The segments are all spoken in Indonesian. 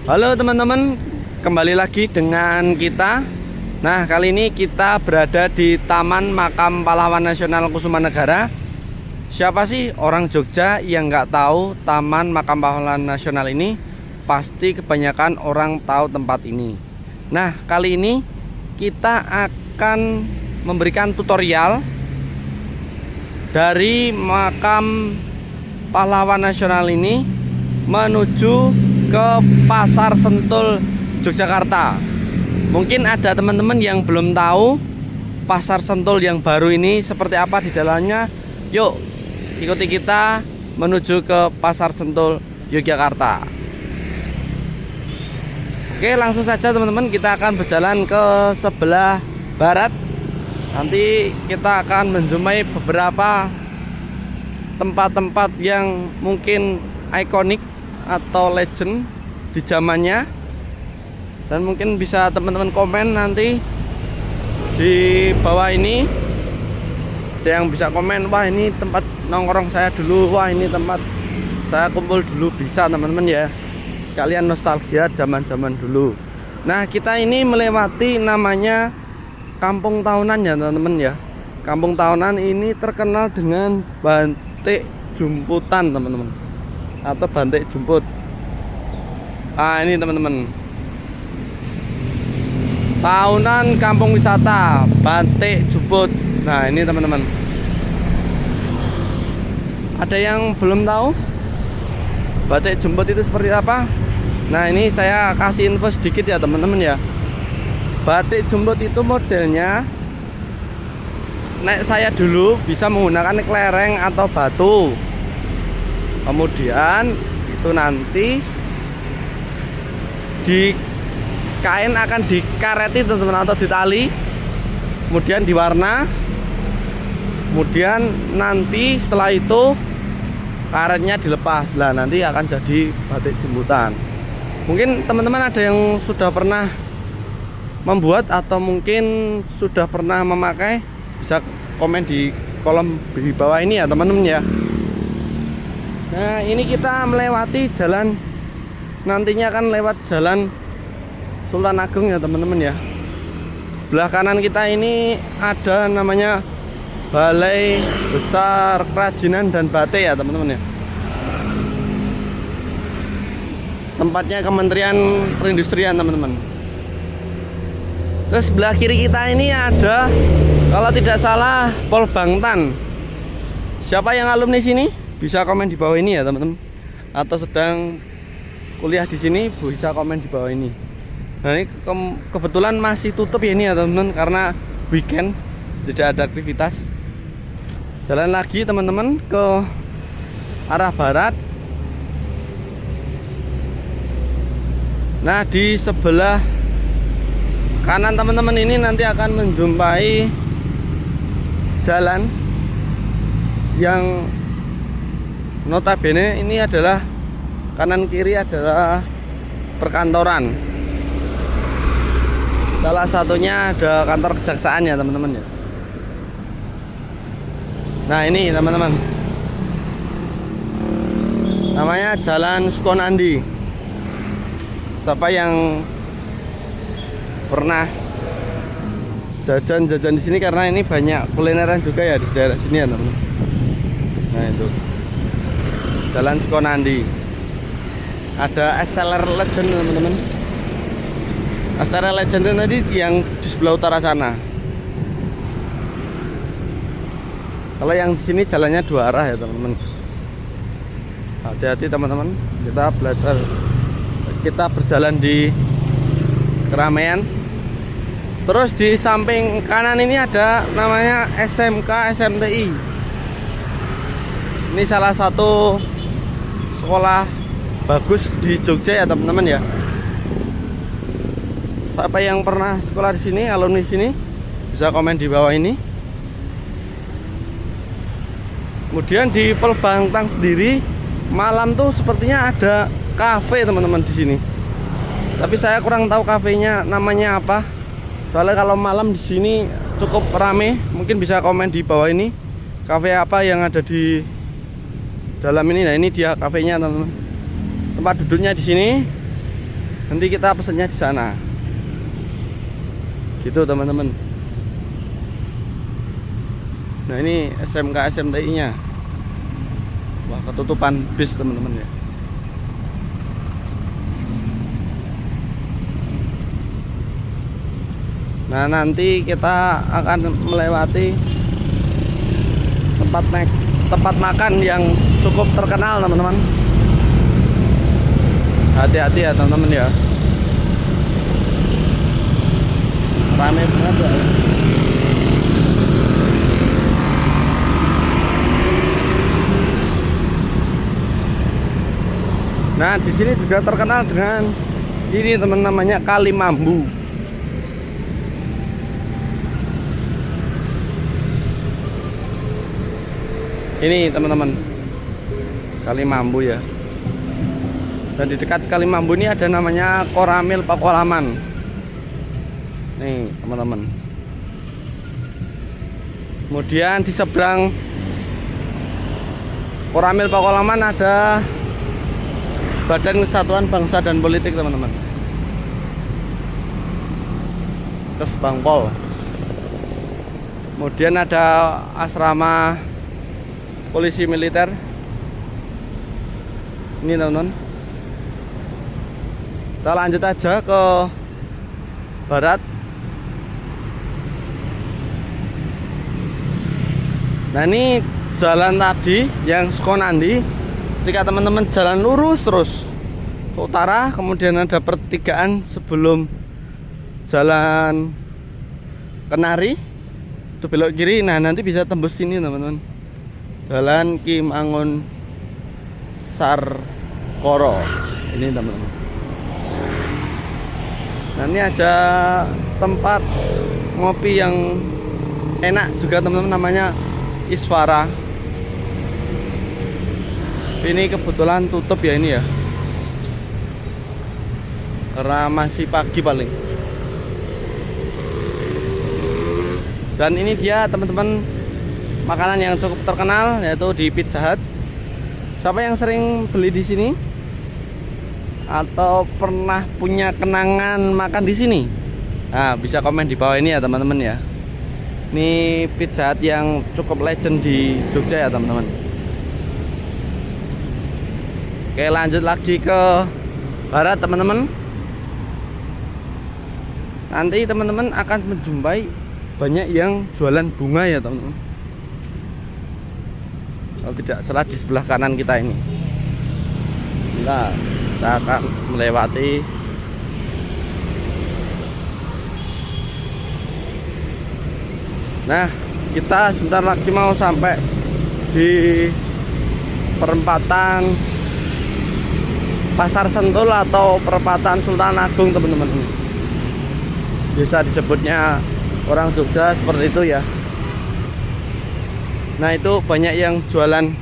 Halo teman-teman, kembali lagi dengan kita. Nah, kali ini kita berada di Taman Makam Pahlawan Nasional Kusumanegara. Siapa sih orang Jogja yang nggak tahu Taman Makam Pahlawan Nasional ini? Pasti kebanyakan orang tahu tempat ini. Nah, kali ini kita akan memberikan tutorial dari Makam Pahlawan Nasional ini menuju ke Pasar Sentul Yogyakarta. Mungkin ada teman-teman yang belum tahu Pasar Sentul yang baru ini seperti apa di dalamnya. Yuk ikuti kita menuju ke Pasar Sentul Yogyakarta. Oke, langsung saja teman-teman, kita akan berjalan ke sebelah barat. Nanti kita akan menjumpai beberapa tempat-tempat yang mungkin ikonik atau legend di zamannya, dan mungkin bisa teman-teman komen nanti di bawah ini. Ada yang bisa komen, wah ini tempat nongkrong saya dulu, wah ini tempat saya kumpul dulu, bisa teman-teman ya, sekalian nostalgia zaman-zaman dulu. Nah, kita ini melewati namanya Kampung Tahunan ya teman-teman ya. Kampung Tahunan ini terkenal dengan batik jumputan teman-teman, atau batik jumput. Ini teman-teman, Tahunan Kampung Wisata Batik Jumput. Nah, ini teman-teman, ada yang belum tahu batik jumput itu seperti apa? Nah, ini saya kasih info sedikit ya teman-teman ya. Batik jumput itu modelnya, nek saya dulu bisa menggunakan kelereng atau batu. Kemudian itu nanti di kain akan dikareti teman-teman, atau ditali, kemudian diwarna, kemudian nanti setelah itu karetnya dilepas. Lah nanti akan jadi batik jemputan. Mungkin teman-teman ada yang sudah pernah membuat atau mungkin sudah pernah memakai, bisa komen di kolom di bawah ini ya teman-teman ya. Nah, ini kita melewati jalan, nantinya akan lewat jalan Sultan Agung ya teman-teman ya. Sebelah kanan kita ini ada namanya Balai Besar Kerajinan dan Batik ya teman-teman ya. Tempatnya Kementerian Perindustrian teman-teman. Terus sebelah kiri kita ini ada, kalau tidak salah, Pol Bangtan. Siapa yang alumni sini? Bisa komen di bawah ini ya teman-teman, atau sedang kuliah di sini bisa komen di bawah ini. Nah, ini kebetulan masih tutup ya ini ya teman-teman, karena weekend tidak ada aktivitas. Jalan lagi teman-teman ke arah barat. Nah, di sebelah kanan teman-teman ini nanti akan menjumpai jalan yang notabene ini adalah kanan kiri adalah perkantoran. Salah satunya ada kantor kejaksaan ya teman-teman ya. Nah, ini teman-teman, namanya Jalan Sukonandi. Siapa yang pernah jajan-jajan di sini, karena ini banyak kulineran juga ya di daerah sini ya teman-teman. Nah, itu Jalan Sukonandi. Ada Esteller Legend teman-teman. Esteller Legend tadi yang di sebelah utara sana. Kalau yang di sini jalannya dua arah ya teman-teman. Hati-hati teman-teman. Kita berjalan di keramaian. Terus di samping kanan ini ada namanya SMK SMTI. Ini salah satu sekolah bagus di Jogja ya teman-teman ya. Siapa yang pernah sekolah di sini, alumni sini, bisa komen di bawah ini. Kemudian di Pol Bangtan sendiri malam tuh sepertinya ada kafe teman-teman di sini. Tapi saya kurang tahu kafenya namanya apa. Soalnya kalau malam di sini cukup rame. Mungkin bisa komen di bawah ini kafe apa yang ada di dalam ini. Nah, ini dia kafenya teman-teman. Tempat duduknya di sini. nanti kita pesennya di sana. Gitu teman-teman. Nah ini SMK SMTI nya. Wah ketutupan bis teman-teman ya. Nah nanti kita akan melewati tempat makan yang cukup terkenal teman-teman. Hati-hati ya teman-teman ya. Rame banget ya. Nah di sini juga terkenal dengan ini teman, namanya Kali Mambu. Ini teman-teman, Kali Mambu ya. Dan di dekat Kali Mambu ini ada namanya Koramil Pakualaman. Nih teman-teman. Kemudian di seberang Koramil Pakualaman ada Badan Kesatuan Bangsa dan Politik teman-teman, Kesbangpol. Kemudian ada asrama polisi militer. Ini teman-teman. Kita lanjut aja ke barat. Nah ini jalan tadi yang Sukonandi. Ketika teman-teman jalan lurus terus ke utara, kemudian ada pertigaan sebelum jalan Kenari, itu belok kiri. Nah nanti bisa tembus sini teman-teman, Jalan Ki Mangun Sarkoro ini teman-teman. Nah ini ada tempat ngopi yang enak juga teman-teman, namanya Iswara. Ini kebetulan tutup ya ini ya, karena masih pagi paling. Dan ini dia teman-teman, makanan yang cukup terkenal, yaitu di Pizza Hut. Siapa yang sering beli di sini atau pernah punya kenangan makan di sini? Nah, bisa komen di bawah ini ya teman-teman ya. Ini Pizza Hut yang cukup legend di Jogja ya teman-teman. Oke, lanjut lagi ke barat teman-teman. Nanti teman-teman akan menjumpai banyak yang jualan bunga ya teman-teman. Kalau tidak salah di sebelah kanan kita ini. Nah, kita akan melewati Nah, kita sebentar lagi mau sampai di perempatan Pasar Sentul atau perempatan Sultan Agung teman-teman. Bisa disebutnya orang Jogja seperti itu ya. Nah itu banyak yang jualan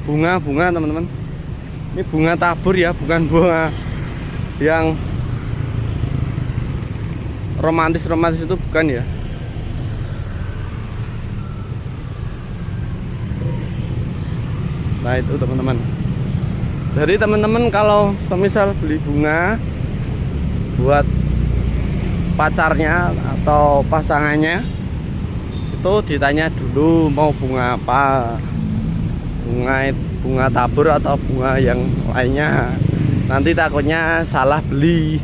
bunga-bunga teman-teman. Ini bunga tabur ya, bukan bunga yang romantis-romantis, itu bukan ya. Nah itu teman-teman. Jadi teman-teman kalau semisal beli bunga buat pacarnya atau pasangannya, itu ditanya dulu mau bunga apa, bunga tabur atau bunga yang lainnya. Nanti takutnya salah beli.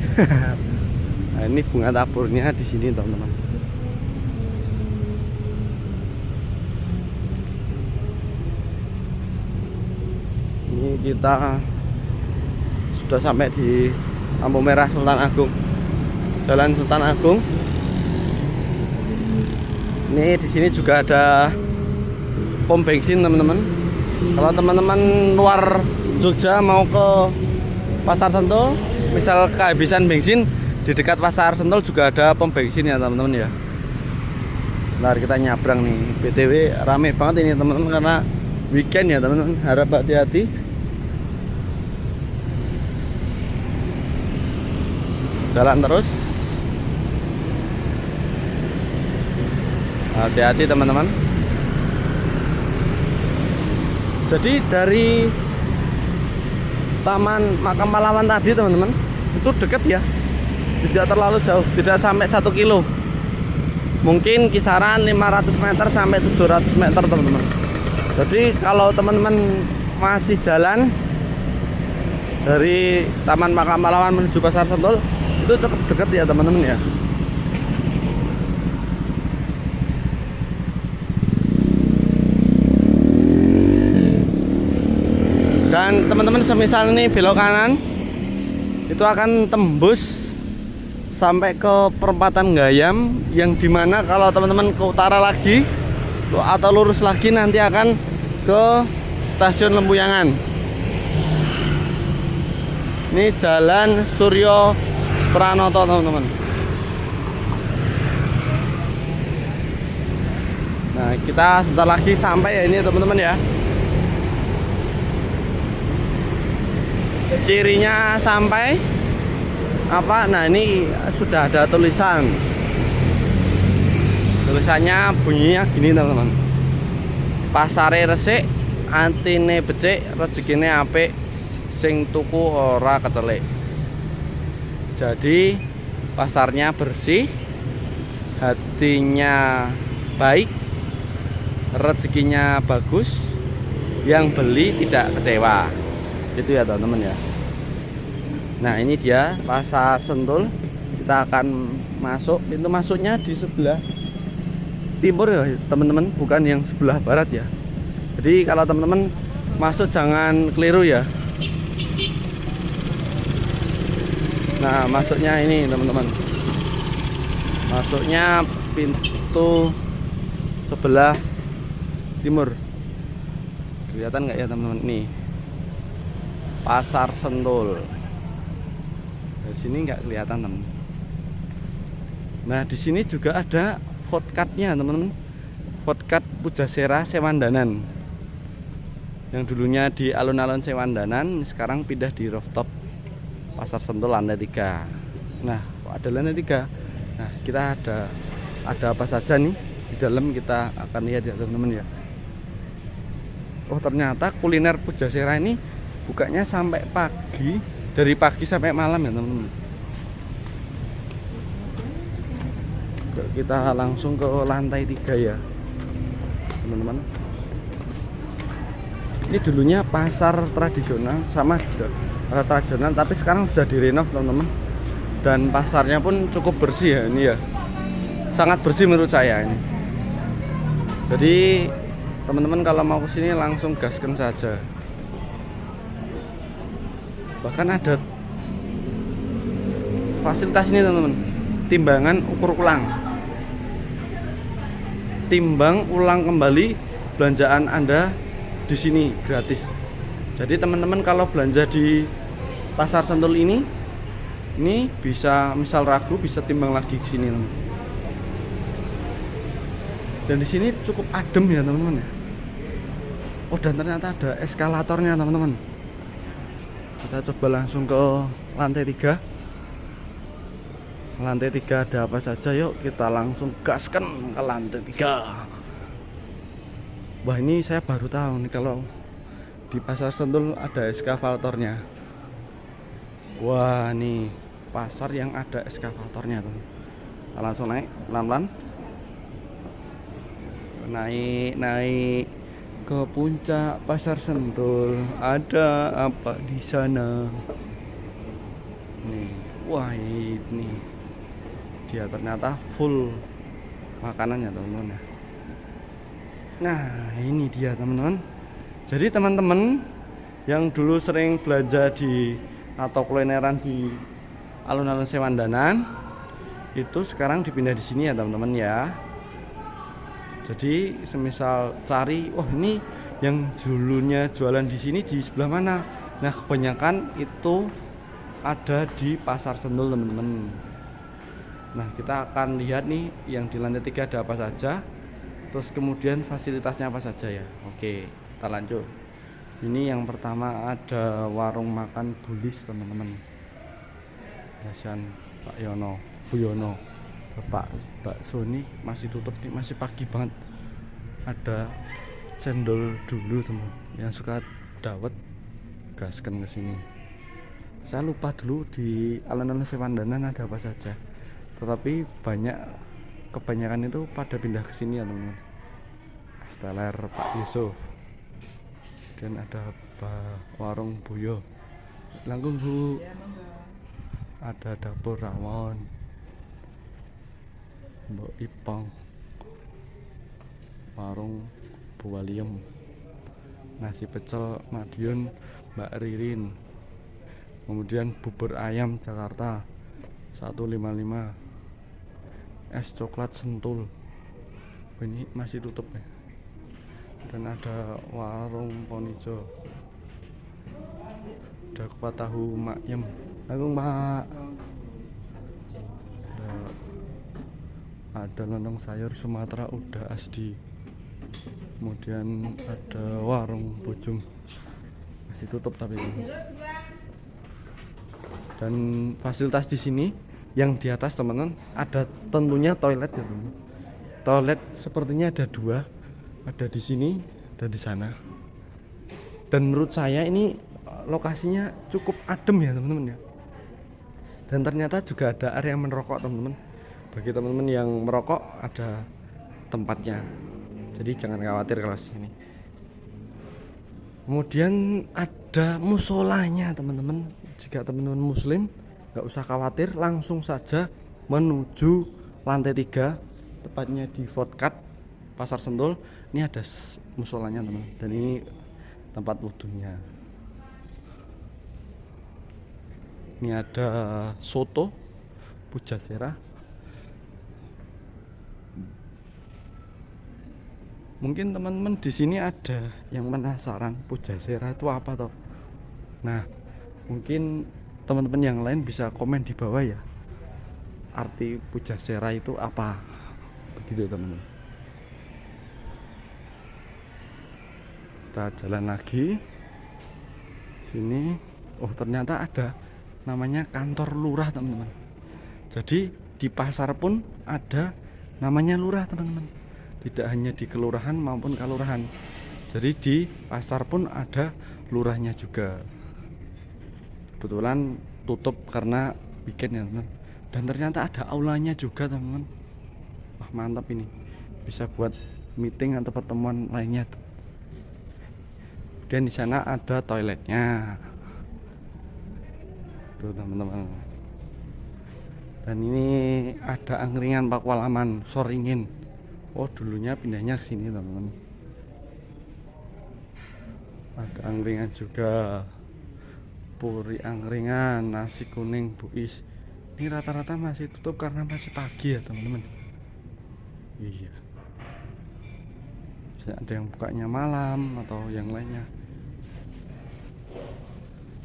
Nah, ini bunga taburnya di sini teman-teman. Ini kita sudah sampai di lampu merah Sultan Agung, Jalan Sultan Agung. Ini di sini juga ada pom bensin teman-teman. Kalau teman-teman luar Jogja mau ke Pasar Sentul, misal kehabisan bensin, di dekat Pasar Sentul juga ada pom bensin ya teman-teman ya. Ntar kita nyabrang nih. BTW rame banget ini teman-teman karena weekend ya teman-teman. Harap hati-hati. Jalan terus, hati-hati teman-teman. Jadi dari Taman Makam Pahlawan tadi teman-teman, itu dekat ya, tidak terlalu jauh, tidak sampai 1 kilo, mungkin kisaran 500 meter sampai 700 meter teman-teman. Jadi kalau teman-teman masih jalan dari Taman Makam Pahlawan menuju Pasar Sentul itu cukup dekat ya teman-teman ya. Dan teman-teman semisal ini belok kanan itu akan tembus sampai ke perempatan Gayam, yang dimana kalau teman-teman ke utara lagi atau lurus lagi nanti akan ke stasiun Lempuyangan. Ini jalan Suryo Pranoto teman-teman. Nah kita sebentar lagi sampai ya ini teman-teman ya. Cirinya sampai apa? Nah ini sudah ada tulisannya bunyinya gini teman-teman: pasare resik, antine becik, rezekine apik, sing tuku ora kecelik. Jadi pasarnya bersih, hatinya baik, rezekinya bagus, yang beli tidak kecewa. Gitu ya teman-teman ya. Nah ini dia Pasar Sentul. Kita akan masuk, pintu masuknya di sebelah timur ya teman-teman, bukan yang sebelah barat ya. Jadi kalau teman-teman masuk jangan keliru ya. Nah masuknya ini teman-teman, masuknya pintu sebelah timur. Kelihatan nggak ya teman-teman? Nih Pasar Sentul. Dari sini nggak kelihatan teman. Nah di sini juga ada food cart-nya teman-teman, food cart Pujasera Sewandanan, yang dulunya di alun-alun Sewandanan sekarang pindah di rooftop Pasar Sentul lantai 3. Nah kok ada lantai 3? Nah kita ada apa saja nih di dalam, kita akan lihat ya teman-teman ya. Oh ternyata kuliner Pujasera ini bukanya sampai pagi, dari pagi sampai malam ya teman-teman. Kita langsung ke lantai 3 ya teman-teman. Ini dulunya pasar tradisional, sama juga pasar tradisional, tapi sekarang sudah direnov teman-teman. Dan pasarnya pun cukup bersih ya ini ya, sangat bersih menurut saya ini. Jadi teman-teman kalau mau kesini langsung gaskan saja. Bahkan ada fasilitas ini teman-teman, timbangan ukur ulang, timbang ulang kembali belanjaan Anda di sini gratis. Jadi teman-teman kalau belanja di Pasar Sentul ini bisa, misal ragu, bisa timbang lagi ke sini teman. Dan di sini cukup adem ya teman-teman ya. Oh dan ternyata ada eskalatornya teman-teman. Kita coba langsung ke lantai 3. Lantai 3 ada apa saja, yuk kita langsung gaskan ke lantai 3. Wah ini saya baru tahu nih kalau di Pasar Sentul ada eskavatornya. Wah nih pasar yang ada eskavatornya tuh. Kita langsung naik pelan-pelan, naik ke puncak Pasar Sentul. Ada apa di sana? Nih, wah ini dia ternyata full makanannya teman-teman. Nah ini dia teman-teman. Jadi teman-teman yang dulu sering belanja di atau kulineran di alun-alun Sewandanan itu sekarang dipindah di sini ya teman-teman ya. Jadi semisal cari, wah ini yang dulunya jualan di sini di sebelah mana? Nah kebanyakan itu ada di Pasar Sentul teman-teman. Nah kita akan lihat nih yang di lantai 3 ada apa saja, terus kemudian fasilitasnya apa saja ya. Oke kita lanjut. Ini yang pertama ada warung makan Bulis teman-teman. Yasan Pak Yono, Bu Yono. Bapak bakso ini masih tutup nih, masih pagi banget. Ada cendol dulu teman, yang suka dawet gaskan ke sini. Saya lupa dulu di alun-alun Sewandanan ada apa saja, tetapi kebanyakan itu pada pindah ke sini ya teman-teman. Steller Pak Yusuf, dan ada warung Buyo Langkung Bu, ada dapur rawon Mbok Ipong, warung Bu Waliem, nasi pecel Madiun Mbak Ririn, kemudian bubur ayam Jakarta 155, es coklat Sentul ini masih tutup ya, dan ada warung Ponijo, ada kupat tahu Mak Yem. Agung Pak, ada lontong sayur Sumatera udah asdi, kemudian ada warung Bojong masih tutup tapi ini. Dan fasilitas di sini yang di atas teman-teman ada tentunya toilet ya teman. Toilet sepertinya ada dua, ada di sini dan di sana. Dan menurut saya ini lokasinya cukup adem ya teman-teman ya. Dan ternyata juga ada area merokok teman-teman. Bagi teman-teman yang merokok ada tempatnya. Jadi jangan khawatir kalau sini. Kemudian ada musolanya teman-teman. Jika teman-teman muslim nggak usah khawatir, langsung saja menuju lantai 3, tepatnya di Fordcat Pasar Sentul. Ini ada musolanya teman, dan ini tempat wudhunya. Ini ada soto Pujasera. Mungkin teman-teman di sini ada yang penasaran Pujasera itu apa toh? Nah, mungkin teman-teman yang lain bisa komen di bawah ya. Arti Pujasera itu apa? Begitu teman-teman. Kita jalan lagi. Sini, oh ternyata ada namanya kantor lurah teman-teman. Jadi di pasar pun ada namanya lurah teman-teman. Tidak hanya di kelurahan maupun kalurahan. Jadi di pasar pun ada lurahnya juga. Kebetulan tutup karena weekend ya teman. Dan ternyata ada aulanya juga teman-teman. Wah mantap ini, bisa buat meeting atau pertemuan lainnya. Dan di sana ada toiletnya tuh teman-teman. Dan ini ada angkringan Pakualaman Soringin. Oh dulunya pindahnya ke sini teman-teman. Ada angkringan juga, puri angkringan, nasi kuning Buis. Ini rata-rata masih tutup karena masih pagi ya teman-teman. Iya. Ada yang bukanya malam atau yang lainnya.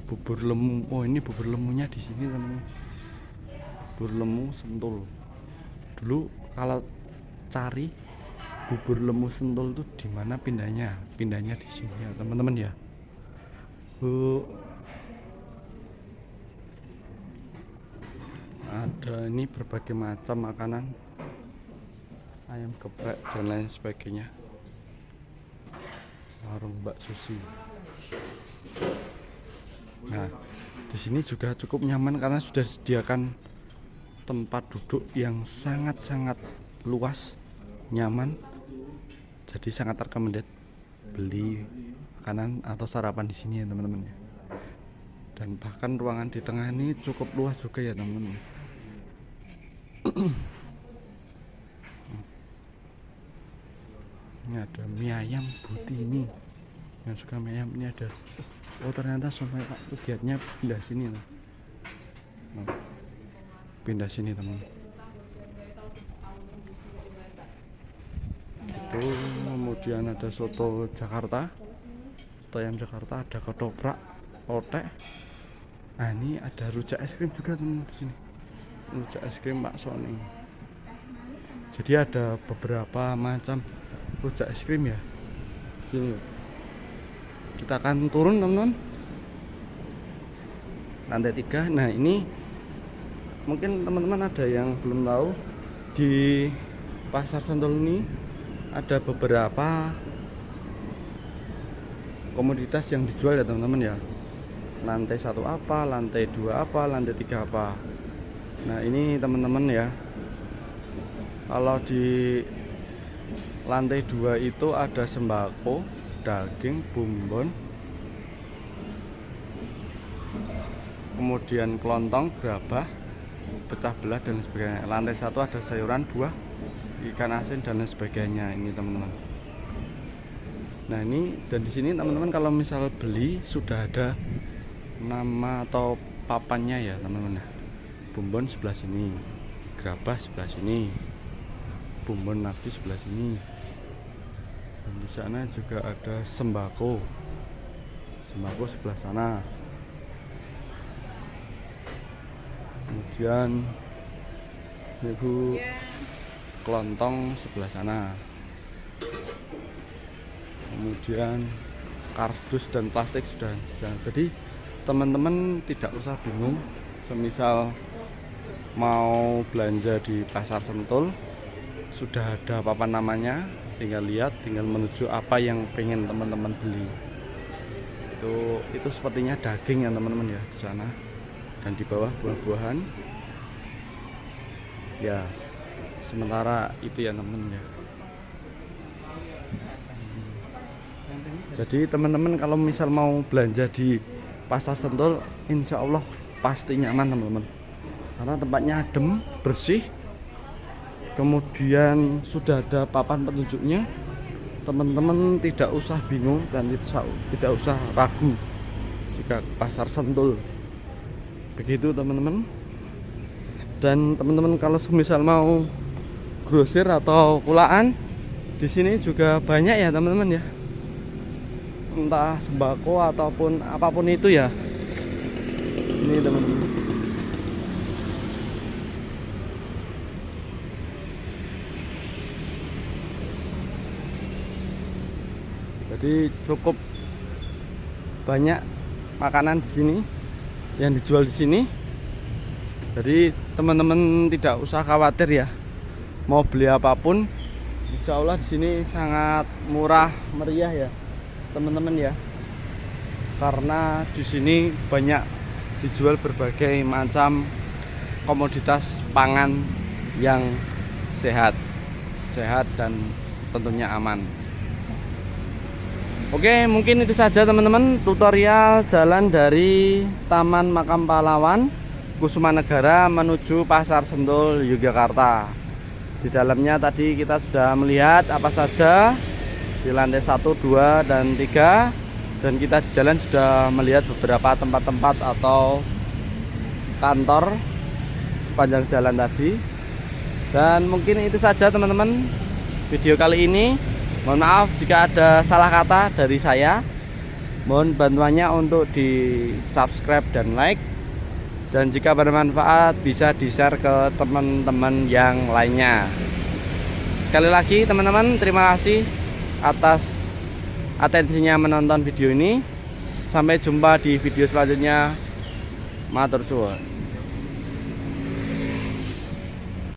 Bubur lemu. Oh ini bubur lemunya di sini teman-teman. Bubur lemu Sentul. Dulu kalau cari bubur lemu Sentul itu di mana pindahnya? Pindahnya di sini ya teman-teman ya. Ada ini berbagai macam makanan, ayam geprek dan lain sebagainya. Warung Mbak Susi. Nah, di sini juga cukup nyaman karena sudah disediakan tempat duduk yang sangat-sangat luas, nyaman. Jadi sangat recommended beli makanan atau sarapan di sini ya teman-teman ya. Dan bahkan ruangan di tengah ini cukup luas juga ya teman-teman. Ini ada mie ayam Butini. Yang suka mie ayam ini ada. Oh ternyata sampai kegiatannya pindah sini loh. Nah, pindah sini teman. Itu kemudian ada soto Jakarta, soto ayam Jakarta, ada ketoprak, otek. Nah ini ada rujak es krim juga teman di sini. Rujak es krim Pak Sony. Jadi ada beberapa macam rujak es krim ya. Sini. Kita akan turun teman-teman, lantai 3. Nah ini mungkin teman-teman ada yang belum tahu, di Pasar Sentul ini ada beberapa komoditas yang dijual ya teman-teman ya. lantai 1 apa, lantai 2 apa, lantai 3 apa. Nah ini teman-teman ya, kalau di lantai 2 itu ada sembako, daging, bumbon, kemudian kelontong, gerabah, pecah belah dan sebagainya. Lantai 1 ada sayuran, buah, ikan asin dan lain sebagainya. Ini teman-teman. Nah ini, dan di sini teman-teman kalau misal beli sudah ada nama atau papannya ya teman-teman. Bumbon sebelah sini, gerabah sebelah sini, bumbon lagi sebelah sini, dan di sana juga ada sembako sebelah sana. Kemudian ibu kelontong sebelah sana. Kemudian kardus dan plastik sudah. Jadi teman-teman tidak usah bingung semisal mau belanja di Pasar Sentul, sudah ada papan namanya, tinggal lihat, tinggal menuju apa yang pengen teman-teman beli. Itu sepertinya daging ya teman-teman ya di sana, dan di bawah buah-buahan ya. Sementara itu ya teman-teman ya. Jadi teman-teman kalau misal mau belanja di Pasar Sentul, insya Allah pasti nyaman teman-teman, karena tempatnya adem, bersih, kemudian sudah ada papan petunjuknya. Teman-teman tidak usah bingung dan tidak usah ragu jika Pasar Sentul. Begitu teman-teman. Dan teman-teman kalau misal mau grosir atau kulaan, di sini juga banyak ya teman-teman ya, entah sembako ataupun apapun itu ya. Ini teman-teman. Jadi cukup banyak makanan di sini yang dijual di sini. Jadi teman-teman tidak usah khawatir ya, mau beli apapun. Insya Allah di sini sangat murah meriah ya teman-teman ya, karena di sini banyak dijual berbagai macam komoditas pangan yang sehat dan tentunya aman. Oke, mungkin itu saja teman-teman tutorial jalan dari Taman Makam Pahlawan Kusumanegara menuju Pasar Sentul Yogyakarta. Di dalamnya tadi kita sudah melihat apa saja di lantai 1, 2, dan 3, dan kita di jalan sudah melihat beberapa tempat-tempat atau kantor sepanjang jalan tadi. Dan mungkin itu saja teman-teman video kali ini. Mohon maaf jika ada salah kata dari saya. Mohon bantuannya untuk di subscribe dan like, dan jika bermanfaat bisa di share ke teman-teman yang lainnya. Sekali lagi teman-teman, terima kasih atas atensinya menonton video ini. Sampai jumpa di video selanjutnya. Matur suwun.